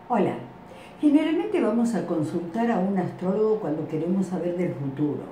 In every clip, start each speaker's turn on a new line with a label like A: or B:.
A: Hola, generalmente vamos a consultar a un astrólogo cuando queremos saber del futuro,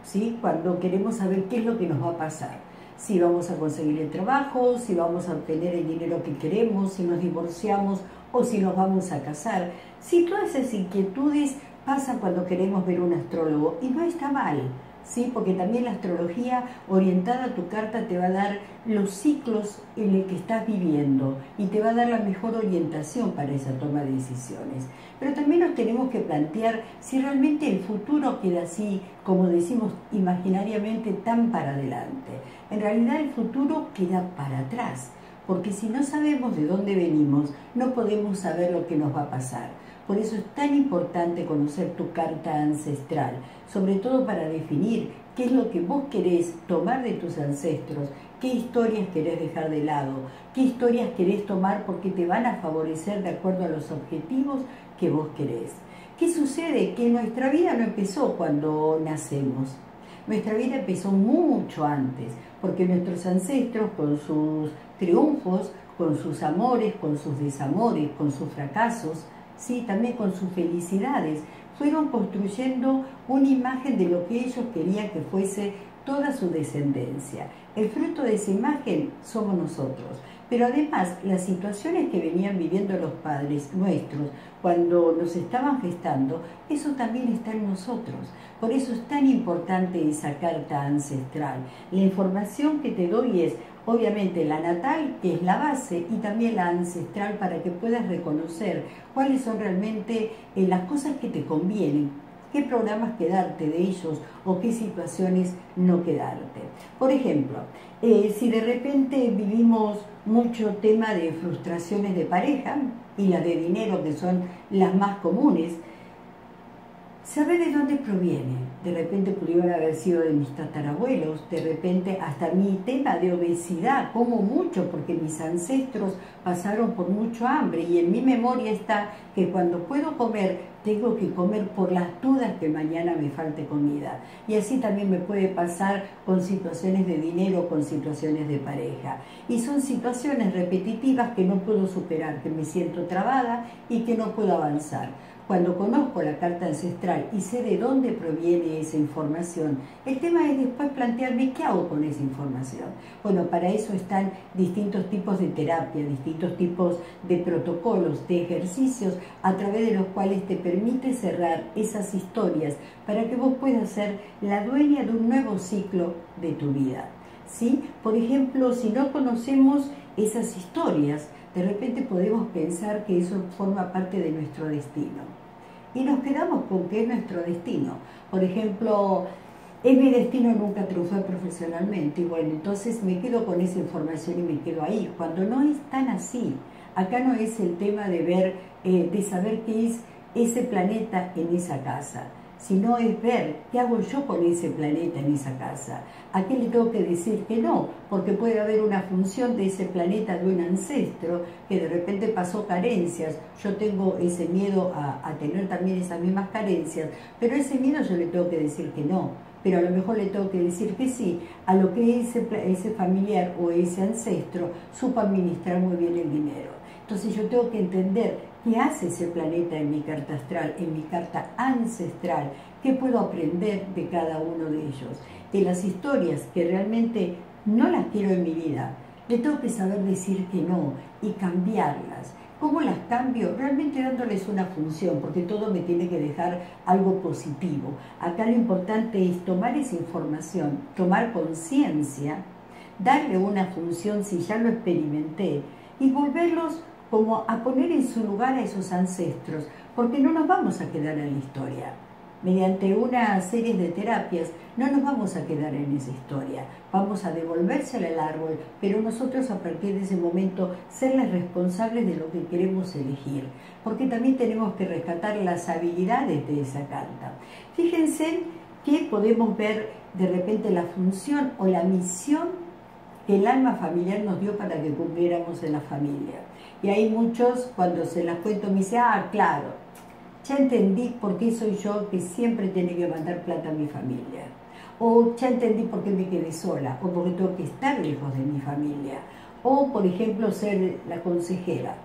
A: ¿sí? Cuando queremos saber qué es lo que nos va a pasar, si vamos a conseguir el trabajo, si vamos a obtener el dinero que queremos, si nos divorciamos o si nos vamos a casar. Si todas esas inquietudes pasan cuando queremos ver un astrólogo y no está mal, ¿sí? Porque también la astrología orientada a tu carta te va a dar los ciclos en el que estás viviendo y te va a dar la mejor orientación para esa toma de decisiones. Pero también nos tenemos que plantear si realmente el futuro queda así, como decimos imaginariamente, tan para adelante. En realidad el futuro queda para atrás, porque si no sabemos de dónde venimos, no podemos saber lo que nos va a pasar. Por eso es tan importante conocer tu carta ancestral, sobre todo para definir qué es lo que vos querés tomar de tus ancestros, qué historias querés dejar de lado, qué historias querés tomar porque te van a favorecer de acuerdo a los objetivos que vos querés. ¿Qué sucede? Que nuestra vida no empezó cuando nacemos. Nuestra vida empezó mucho antes, porque nuestros ancestros con sus triunfos, con sus amores, con sus desamores, con sus fracasos, sí, también con sus felicidades, fueron construyendo una imagen de lo que ellos querían que fuese toda su descendencia. El fruto de esa imagen somos nosotros. Pero además, las situaciones que venían viviendo los padres nuestros cuando nos estaban gestando, eso también está en nosotros. Por eso es tan importante esa carta ancestral. La información que te doy es, obviamente, la natal, que es la base, y también la ancestral para que puedas reconocer cuáles son realmente las cosas que te convienen, qué programas quedarte de ellos o qué situaciones no quedarte. Por ejemplo, si de repente vivimos mucho tema de frustraciones de pareja y las de dinero, que son las más comunes, saber de dónde proviene. De repente pudieron haber sido de mis tatarabuelos, de repente hasta mi tema de obesidad, como mucho porque mis ancestros pasaron por mucho hambre y en mi memoria está que cuando puedo comer, tengo que comer por las dudas que mañana me falte comida. Y así también me puede pasar con situaciones de dinero, con situaciones de pareja. Y son situaciones repetitivas que no puedo superar, que me siento trabada y que no puedo avanzar. Cuando conozco la carta ancestral y sé de dónde proviene esa información, el tema es después plantearme qué hago con esa información. Bueno, para eso están distintos tipos de terapia, distintos tipos de protocolos, de ejercicios, a través de los cuales te permite cerrar esas historias para que vos puedas ser la dueña de un nuevo ciclo de tu vida, ¿sí? Por ejemplo, si no conocemos esas historias, de repente podemos pensar que eso forma parte de nuestro destino. Y nos quedamos con que es nuestro destino. Por ejemplo, es mi destino nunca triunfar profesionalmente. Y bueno, entonces me quedo con esa información y me quedo ahí. Cuando no es tan así. Acá no es el tema de ver, de saber qué es ese planeta en esa casa, sino es ver qué hago yo con ese planeta en esa casa. ¿A qué le tengo que decir que no? Porque puede haber una función de ese planeta de un ancestro que de repente pasó carencias. Yo tengo ese miedo a tener también esas mismas carencias, pero ese miedo yo le tengo que decir que no. Pero a lo mejor le tengo que decir que sí a lo que ese familiar o ese ancestro supo administrar muy bien el dinero. Entonces yo tengo que entender qué hace ese planeta en mi carta astral, en mi carta ancestral, qué puedo aprender de cada uno de ellos. De las historias que realmente no las quiero en mi vida, le tengo que saber decir que no y cambiarlas. ¿Cómo las cambio? Realmente dándoles una función, porque todo me tiene que dejar algo positivo. Acá lo importante es tomar esa información, tomar conciencia, darle una función si ya lo experimenté y volverlos como a poner en su lugar a esos ancestros, porque no nos vamos a quedar en la historia. Mediante una serie de terapias no nos vamos a quedar en esa historia, vamos a devolvérsela al árbol, pero nosotros a partir de ese momento serles responsables de lo que queremos elegir, porque también tenemos que rescatar las habilidades de esa carta. Fíjense que podemos ver de repente la función o la misión que el alma familiar nos dio para que cumpliéramos en la familia. Y hay muchos, cuando se las cuento, me dicen, claro, ya entendí por qué soy yo que siempre tiene que mandar plata a mi familia. O ya entendí por qué me quedé sola, o porque tengo que estar lejos de mi familia. O, por ejemplo, ser la consejera.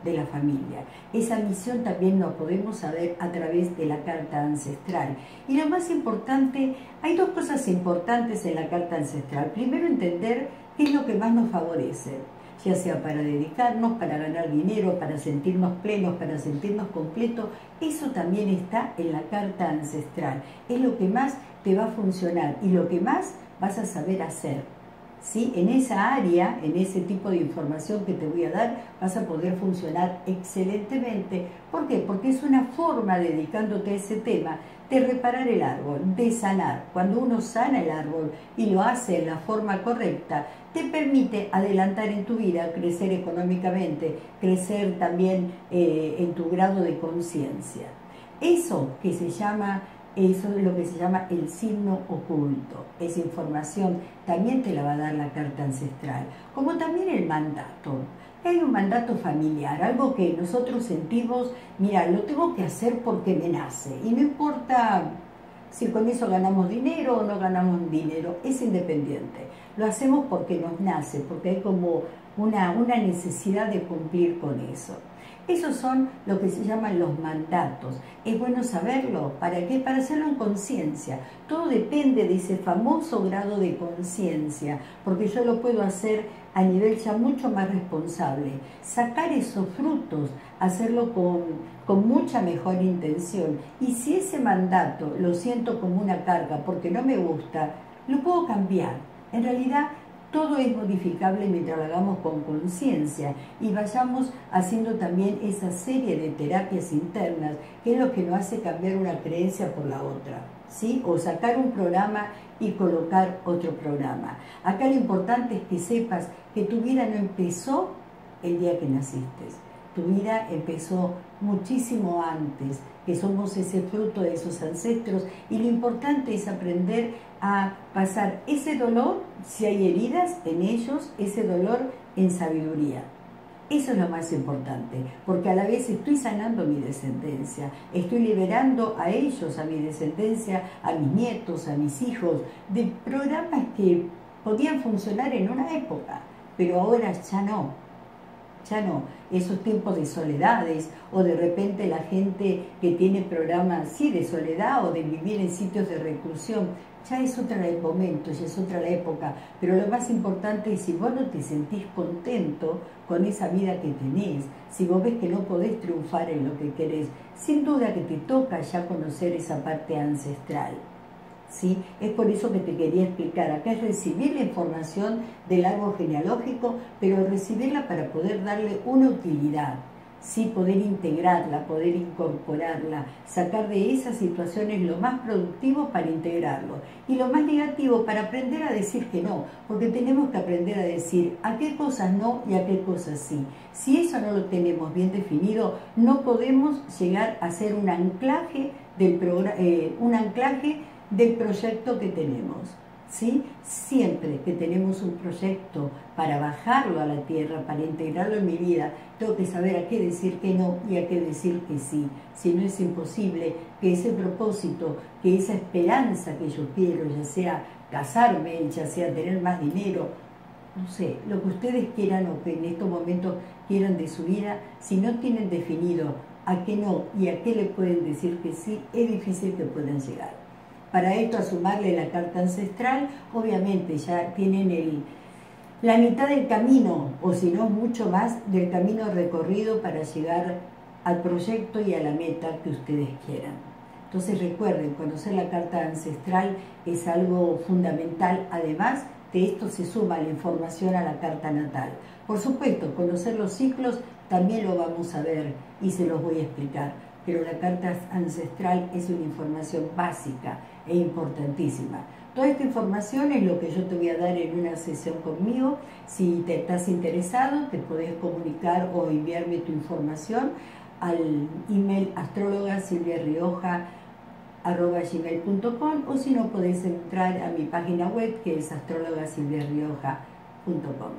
A: de la familia. Esa misión también la podemos saber a través de la carta ancestral. Y lo más importante, hay dos cosas importantes en la carta ancestral. Primero, entender qué es lo que más nos favorece, ya sea para dedicarnos, para ganar dinero, para sentirnos plenos, para sentirnos completos. Eso también está en la carta ancestral. Es lo que más te va a funcionar y lo que más vas a saber hacer. ¿Sí? En esa área, en ese tipo de información que te voy a dar, vas a poder funcionar excelentemente. ¿Por qué? Porque es una forma, dedicándote a ese tema, de reparar el árbol, de sanar. Cuando uno sana el árbol y lo hace en la forma correcta, te permite adelantar en tu vida, crecer económicamente, crecer también en tu grado de conciencia. Eso es lo que se llama el signo oculto. Esa información también te la va a dar la carta ancestral, como también el mandato. Hay un mandato familiar, algo que nosotros sentimos, mira, lo tengo que hacer porque me nace, y no importa si con eso ganamos dinero o no ganamos dinero, es independiente. Lo hacemos porque nos nace, porque hay como una necesidad de cumplir con eso. Esos son lo que se llaman los mandatos. Es bueno saberlo. ¿Para qué? Para hacerlo en conciencia. Todo depende de ese famoso grado de conciencia, porque yo lo puedo hacer a nivel ya mucho más responsable. Sacar esos frutos, hacerlo con mucha mejor intención. Y si ese mandato lo siento como una carga porque no me gusta, lo puedo cambiar. En realidad, todo es modificable mientras lo hagamos con conciencia y vayamos haciendo también esa serie de terapias internas, que es lo que nos hace cambiar una creencia por la otra, ¿sí? O sacar un programa y colocar otro programa. Acá lo importante es que sepas que tu vida no empezó el día que naciste. Tu vida empezó muchísimo antes, que somos ese fruto de esos ancestros, y lo importante es aprender a pasar ese dolor, si hay heridas en ellos, ese dolor en sabiduría. Eso es lo más importante, porque a la vez estoy sanando mi descendencia, estoy liberando a ellos, a mi descendencia, a mis nietos, a mis hijos, de programas que podían funcionar en una época, pero ahora ya no. Ya no, esos tiempos de soledades, o de repente la gente que tiene programas, sí, de soledad o de vivir en sitios de reclusión, ya es otro el momento, ya es otra la época. Pero lo más importante es si vos no te sentís contento con esa vida que tenés, si vos ves que no podés triunfar en lo que querés, sin duda que te toca ya conocer esa parte ancestral. ¿Sí? Es por eso que te quería explicar. Acá es recibir la información del árbol genealógico, pero recibirla para poder darle una utilidad, ¿sí? Poder integrarla, poder incorporarla, sacar de esas situaciones lo más productivo para integrarlo y lo más negativo para aprender a decir que no, porque tenemos que aprender a decir a qué cosas no y a qué cosas sí. Si eso no lo tenemos bien definido, no podemos llegar a hacer un anclaje del proyecto que tenemos, ¿sí? Siempre que tenemos un proyecto para bajarlo a la tierra, para integrarlo en mi vida, tengo que saber a qué decir que no y a qué decir que sí. Si no, es imposible que ese propósito, que esa esperanza que yo quiero, ya sea casarme, ya sea tener más dinero, no sé, lo que ustedes quieran o que en estos momentos quieran de su vida, si no tienen definido a qué no y a qué le pueden decir que sí, es difícil que puedan llegar. Para esto, a sumarle la carta ancestral, obviamente ya tienen la mitad del camino, o si no mucho más, del camino recorrido para llegar al proyecto y a la meta que ustedes quieran. Entonces recuerden, conocer la carta ancestral es algo fundamental. Además de esto se suma la información a la carta natal. Por supuesto, conocer los ciclos también lo vamos a ver y se los voy a explicar. Pero la carta ancestral es una información básica e importantísima. Toda esta información es lo que yo te voy a dar en una sesión conmigo. Si te estás interesado, te podés comunicar o enviarme tu información al email astrologasilviarioja@gmail.com, o si no, podés entrar a mi página web, que es astrologasilviarioja.com.